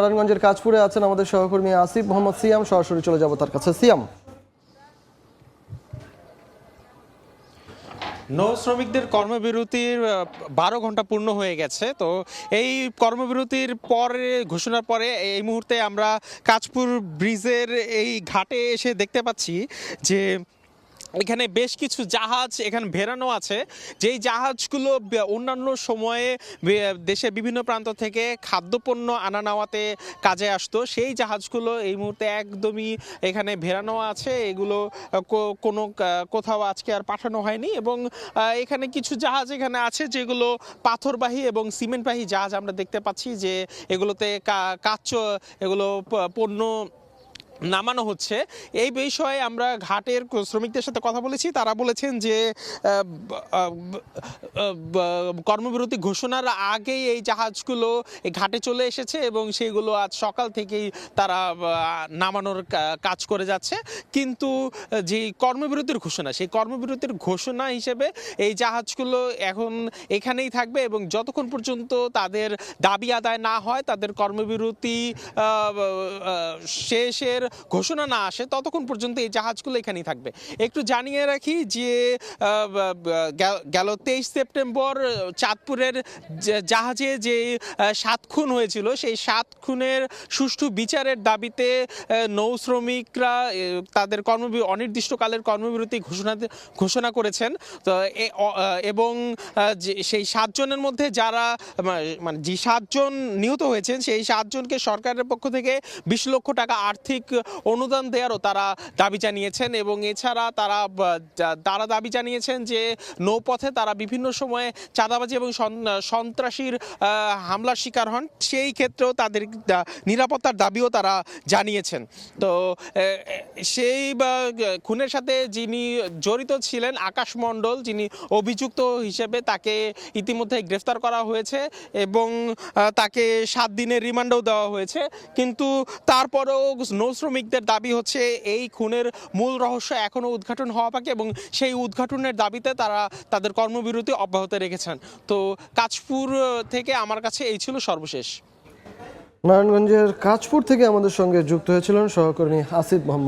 নারায়ণগঞ্জের কাজপুরে আছেন আমাদের সহকর্মী আসিফ মোহাম্মদ সিয়াম, সরাসরি চলে যাব তার কাছে। সিয়াম, নৌ শ্রমিকদের কর্মবিরতির 12 ঘন্টা পূর্ণ হয়ে গেছে। তো এই কর্মবিরতির পরে ঘোষণার পরে এই মুহূর্তে আমরা কাঁচপুর ব্রিজের এই ঘাটে এসে দেখতে পাচ্ছি যে এখানে বেশ কিছু জাহাজ এখানে ভেড়ানো আছে, যেই জাহাজগুলো অন্যান্য সময়ে দেশের বিভিন্ন প্রান্ত থেকে খাদ্যপণ্য আনা নেওয়াতে কাজে আসতো, সেই জাহাজগুলো এই মুহূর্তে একদমই এখানে ভেড়ানো আছে। এগুলো কোনো কোথাও আজকে আর পাঠানো হয়নি। এবং এখানে কিছু জাহাজ এখানে আছে যেগুলো পাথরবাহী এবং সিমেন্টবাহী জাহাজ আমরা দেখতে পাচ্ছি, যে এগুলোতে এগুলো পণ্য নামানো হচ্ছে। এই বিষয়ে আমরা ঘাটের শ্রমিকদের সাথে কথা বলেছি, তারা বলেছেন যে কর্মবিরতি ঘোষণার আগেই এই জাহাজগুলো এই ঘাটে চলে এসেছে এবং সেগুলো আজ সকাল থেকেই তারা নামানোর কাজ করে যাচ্ছে। কিন্তু যে কর্মবিরতির ঘোষণা, সেই কর্মবিরতির ঘোষণা হিসেবে এই জাহাজগুলো এখন এখানেই থাকবে এবং যতক্ষণ পর্যন্ত তাদের দাবি আদায় না হয়, তাদের কর্মবিরতি শেষের ঘোষণা না আসে, ততক্ষণ পর্যন্ত এই জাহাজগুলো এখানেই থাকবে। একটু জানিয়ে রাখি যে গেল 23 সেপ্টেম্বর চাঁদপুরের জাহাজে যে 7 খুন হয়েছিল, সেই 7 খুনের সুষ্ঠু বিচারের দাবিতে নৌ শ্রমিকরা তাদের অনির্দিষ্টকালের কর্মবিরতি ঘোষণা করেছেন। তো এবং সেই 7 জনের মধ্যে যারা মানে যে 7 জন নিহত হয়েছেন, সেই 7 জনকে সরকারের পক্ষ থেকে 20 লক্ষ টাকা আর্থিক অনুদান দেওয়ারও তারা দাবি জানিয়েছেন। এবং এছাড়া তারা দাবি জানিয়েছেন যে নৌপথে তারা বিভিন্ন সময়ে চাঁদাবাজি এবং সন্ত্রাসীর হামলার শিকার হন, সেই ক্ষেত্রেও তাদের নিরাপত্তার দাবিও তারা জানিয়েছেন। তো সেই খুনের সাথে যিনি জড়িত ছিলেন আকাশ মণ্ডল, যিনি অভিযুক্ত হিসেবে, তাকে ইতিমধ্যে গ্রেফতার করা হয়েছে এবং তাকে 7 দিনের রিমান্ডও দেওয়া হয়েছে। কিন্তু তারপরেও নৌ শ্রমিকদের দাবি হচ্ছে এই খুনের মূল রহস্য এখনও উদ্ঘাটন হওয়া বাকি এবং সেই উদ্ঘাটনের দাবিতে তারা তাদের কর্মবিরতি অব্যাহত রেখেছেন। তো কাঁচপুর থেকে আমার কাছে এই ছিল সর্বশেষ। নারায়ণগঞ্জের কাজপুর থেকে আমাদের সঙ্গে যুক্ত হয়েছিলেন সহকর্মী আসিফ মোহাম্মদ।